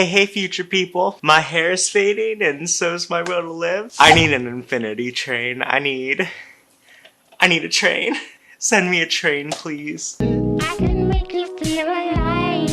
Hey, future people. My hair is fading and so's my will to live. I need an infinity train. I need a train. Send me a train, please. I can make you feel alive.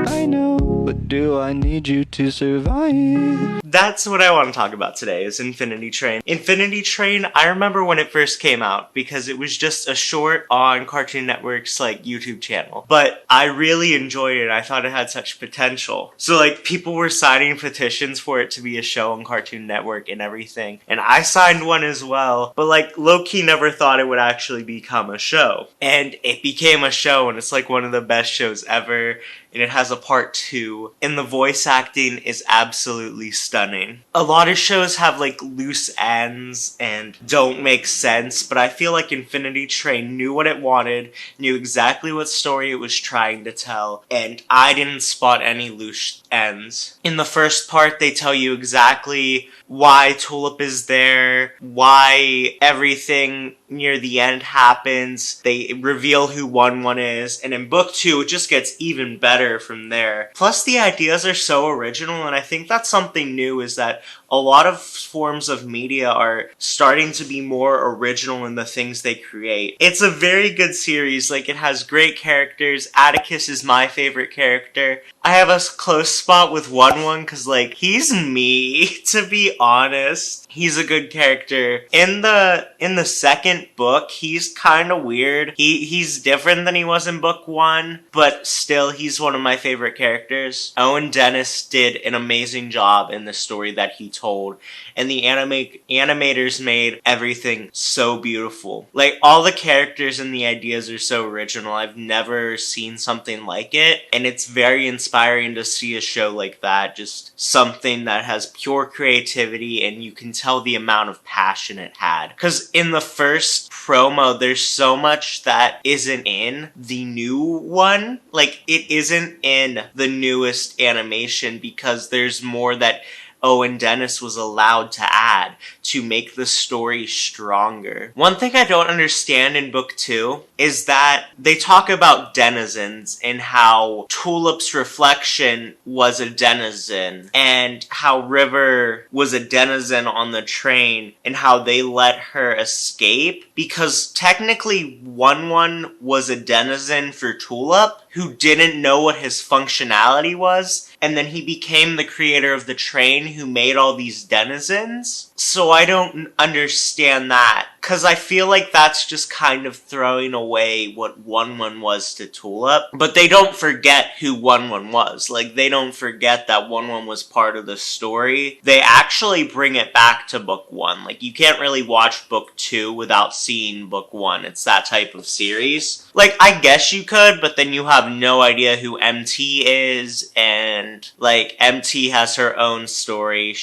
I know, but do I need you to survive? That's what I want to talk about today, is Infinity Train. Infinity Train, I remember when it first came out because it was just a short on Cartoon Network's YouTube channel. But I really enjoyed it. I thought it had such potential. So people were signing petitions for it to be a show on Cartoon Network and everything. And I signed one as well. But low-key never thought it would actually become a show. And it became a show, and it's one of the best shows ever. And it has a part 2, and the voice acting is absolutely stunning. A lot of shows have loose ends and don't make sense, but I feel like Infinity Train knew what it wanted, knew exactly what story it was trying to tell, and I didn't spot any loose ends. In the first part, they tell you exactly why Tulip is there, why everything near the end happens. They reveal who 1-1 is, and in book 2 it just gets even better from there. Plus the ideas are so original, and I think that's something new, is that a lot of forms of media are starting to be more original in the things they create. It's a very good series. It has great characters. Atticus is my favorite character. I have a close spot with 1-1 because he's me, to be honest. He's a good character. In the second book, he's kind of weird. He's different than he was in book 1, but still he's one of my favorite characters. Owen Dennis did an amazing job in the story that he told, and the animators made everything so beautiful. All the characters and the ideas are so original. I've never seen something like it, and it's very inspiring to see a show like that. Just something that has pure creativity, and you can tell the amount of passion it had. Because in the first promo, there's so much that isn't in the new one. It isn't in the newest animation because there's more that Owen Dennis was allowed to add to make the story stronger. One thing I don't understand in book 2 is that they talk about denizens and how Tulip's reflection was a denizen, and how River was a denizen on the train, and how they let her escape because technically 1-1 was a denizen for Tulip who didn't know what his functionality was, and then he became the creator of the train who made all these denizens. So I don't understand that, because I feel like that's just kind of throwing away what 1-1 was to Tulip. But they don't forget who 1-1 was. They don't forget that 1-1 was part of the story. They actually bring it back to book 1. You can't really watch book 2 without seeing book 1. It's that type of series. I guess you could, but then you have no idea who MT is, and MT has her own story.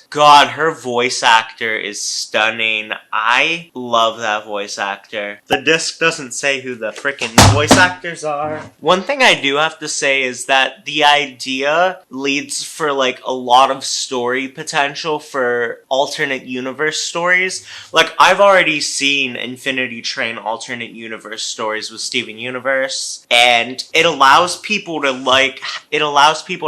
God, her voice actor is stunning. I love that voice actor. The disc doesn't say who the frickin' voice actors are. One thing I do have to say is that the idea leads for a lot of story potential for alternate universe stories. I've already seen Infinity Train alternate universe stories with Steven Universe, and it allows people to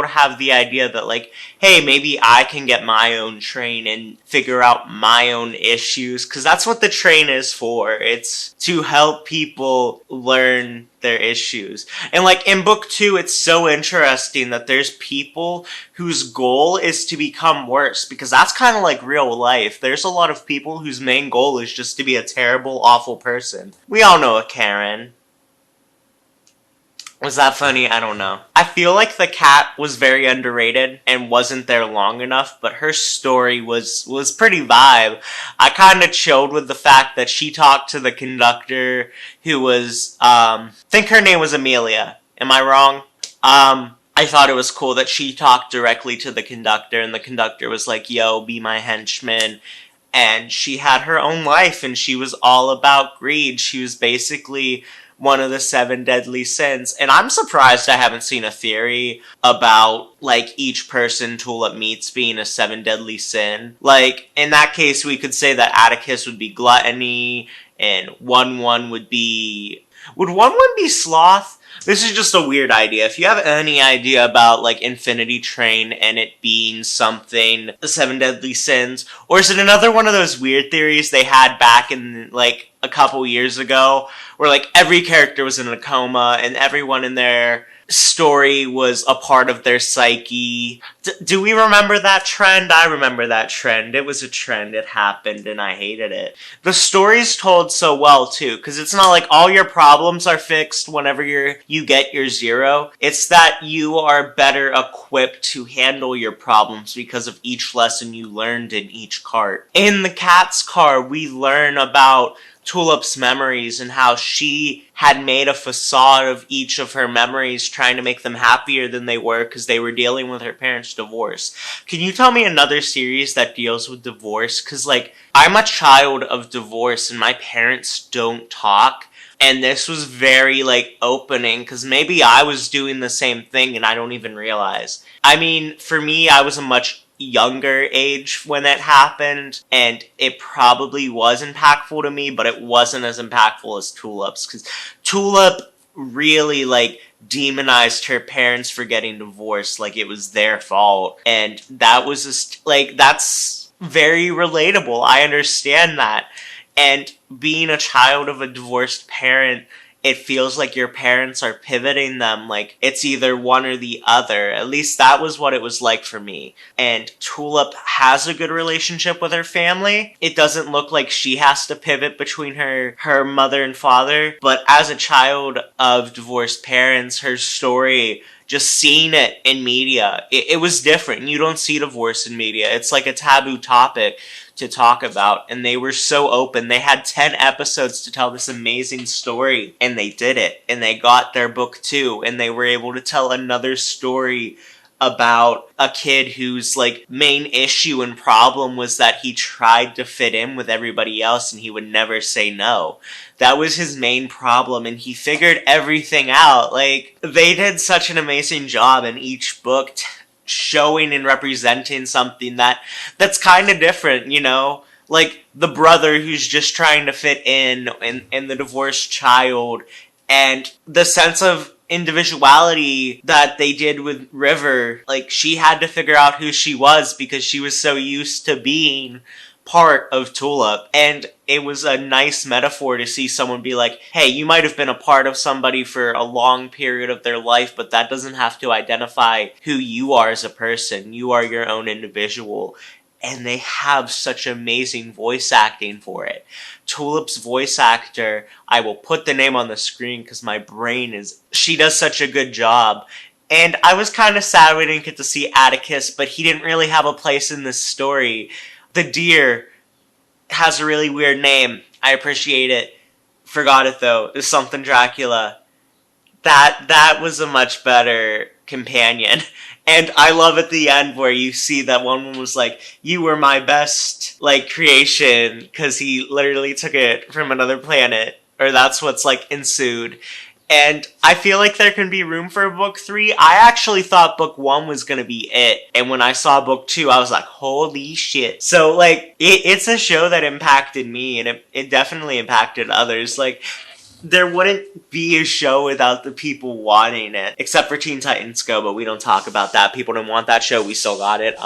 have the idea that hey, maybe I can get my own train and figure out my own issues, because that's what the train is for. It's to help people learn their issues. And in book 2, it's so interesting that there's people whose goal is to become worse, because that's kind of real life. There's a lot of people whose main goal is just to be a terrible, awful person. We all know a Karen. Was that funny? I don't know. I feel like the cat was very underrated and wasn't there long enough, but her story was pretty vibe. I kind of chilled with the fact that she talked to the conductor, who was, I think her name was Amelia. Am I wrong? I thought it was cool that she talked directly to the conductor, and the conductor was like, yo, be my henchman. And she had her own life, and she was all about greed. She was basically one of the 7 deadly sins. And I'm surprised I haven't seen a theory about, each person Tulip meets being a 7 deadly sin. In that case, we could say that Atticus would be gluttony, and 1-1 would be Would 1-1 be Sloth? This is just a weird idea. If you have any idea about, like, Infinity Train and it being something, the 7 Deadly Sins, or is it another one of those weird theories they had back in, like, a couple years ago, where, like, every character was in a coma and everyone in their story was a part of their psyche. Do we remember that trend? I remember that trend. It was a trend. It happened and I hated it. The story's told so well too, because it's not like all your problems are fixed whenever you get your 0. It's that you are better equipped to handle your problems because of each lesson you learned in each cart. In the cat's car, we learn about Tulip's memories and how she had made a facade of each of her memories, trying to make them happier than they were because they were dealing with her parents' divorce. Can you tell me another series that deals with divorce? Because, like, I'm a child of divorce and my parents don't talk. And this was very, like, opening, because maybe I was doing the same thing and I don't even realize. I mean, for me, I was a much younger age when it happened, and it probably was impactful to me, but it wasn't as impactful as Tulip's, because Tulip really, like, demonized her parents for getting divorced like it was their fault, and that was just, like, that's very relatable. I understand that. And being a child of a divorced parent, it feels like your parents are pivoting them, like it's either one or the other. At least that was what it was like for me. And Tulip has a good relationship with her family. It doesn't look like she has to pivot between her mother and father, but as a child of divorced parents, her story, just seeing it in media, it was different. You don't see divorce in media. It's like a taboo topic to talk about, and they were so open. They had 10 episodes to tell this amazing story, and they did it, and they got their book 2, and they were able to tell another story about a kid whose, like, main issue and problem was that he tried to fit in with everybody else and he would never say no. That was his main problem, and he figured everything out. Like, they did such an amazing job in each book showing and representing something that's kind of different, you know? Like, the brother who's just trying to fit in, and the divorced child, and the sense of individuality that they did with River. Like, she had to figure out who she was because she was so used to being part of Tulip. And it was a nice metaphor to see someone be like, hey, you might have been a part of somebody for a long period of their life, but that doesn't have to identify who you are as a person. You are your own individual. And they have such amazing voice acting for it. Tulip's voice actor, I will put the name on the screen because my brain is... She does such a good job. And I was kind of sad we didn't get to see Atticus, but he didn't really have a place in this story. The deer has a really weird name. I appreciate it. Forgot it though. It's something Dracula. That was a much better companion. And I love at the end where you see that one was like, you were my best, like, creation, because he literally took it from another planet, or that's what's, like, ensued. And I feel like there can be room for book 3. I actually thought book 1 was gonna be it, and when I saw book 2, I was like, holy shit. So, like, it's a show that impacted me, and it definitely impacted others. Like, there wouldn't be a show without the people wanting it. Except for Teen Titans Go, but we don't talk about that. People didn't want that show, we still got it.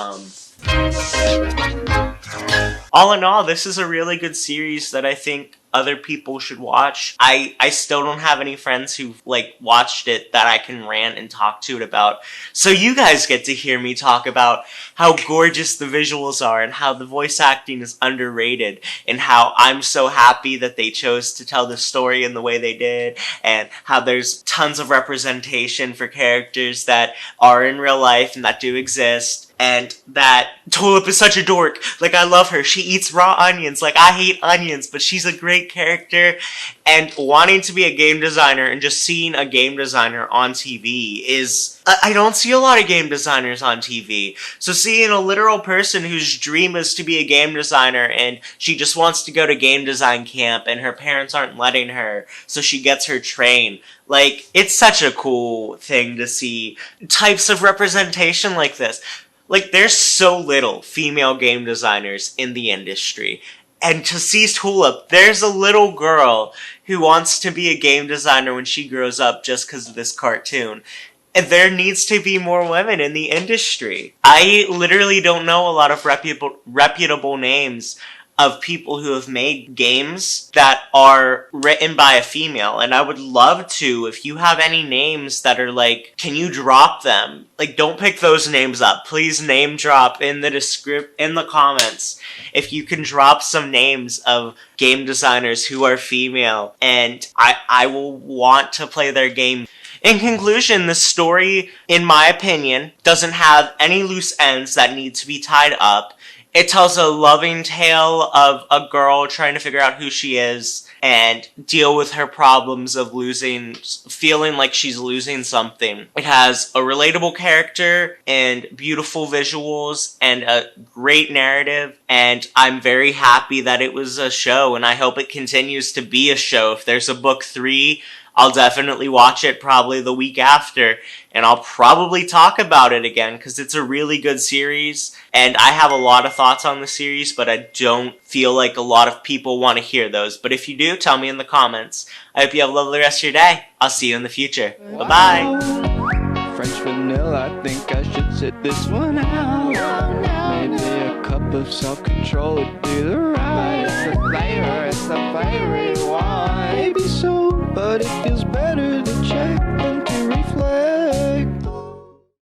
All in all, this is a really good series that I think other people should watch. I still don't have any friends who've, like, watched it that I can rant and talk to it about. So you guys get to hear me talk about how gorgeous the visuals are and how the voice acting is underrated and how I'm so happy that they chose to tell the story in the way they did, and how there's tons of representation for characters that are in real life and that do exist. And that Tulip is such a dork. Like, I love her. She eats raw onions. Like, I hate onions, but she's a great character. And wanting to be a game designer and just seeing a game designer on TV is... I don't see a lot of game designers on TV. So seeing a literal person whose dream is to be a game designer and she just wants to go to game design camp and her parents aren't letting her, so she gets her train. Like, it's such a cool thing to see types of representation like this. Like, there's so little female game designers in the industry. And to see Tulip, there's a little girl who wants to be a game designer when she grows up just because of this cartoon. And there needs to be more women in the industry. I literally don't know a lot of reputable names of people who have made games that are written by a female, and I would love to. If you have any names that are like, can you drop them? Like, don't pick those names up. Please name drop in the comments if you can drop some names of game designers who are female, and I will want to play their game. In conclusion, the story, in my opinion, doesn't have any loose ends that need to be tied up. It tells a loving tale of a girl trying to figure out who she is and deal with her problems of feeling like she's losing something. It has a relatable character and beautiful visuals and a great narrative, and I'm very happy that it was a show, and I hope it continues to be a show. If there's a book 3, I'll definitely watch it probably the week after, and I'll probably talk about it again because it's a really good series, and I have a lot of thoughts on the series, but I don't feel like a lot of people want to hear those. But if you do, tell me in the comments. I hope you have a lovely rest of your day. I'll see you in the future. Bye-bye. French vanilla, I think I should sit this one out. Maybe a cup of self-control would be the right. It's the flavor.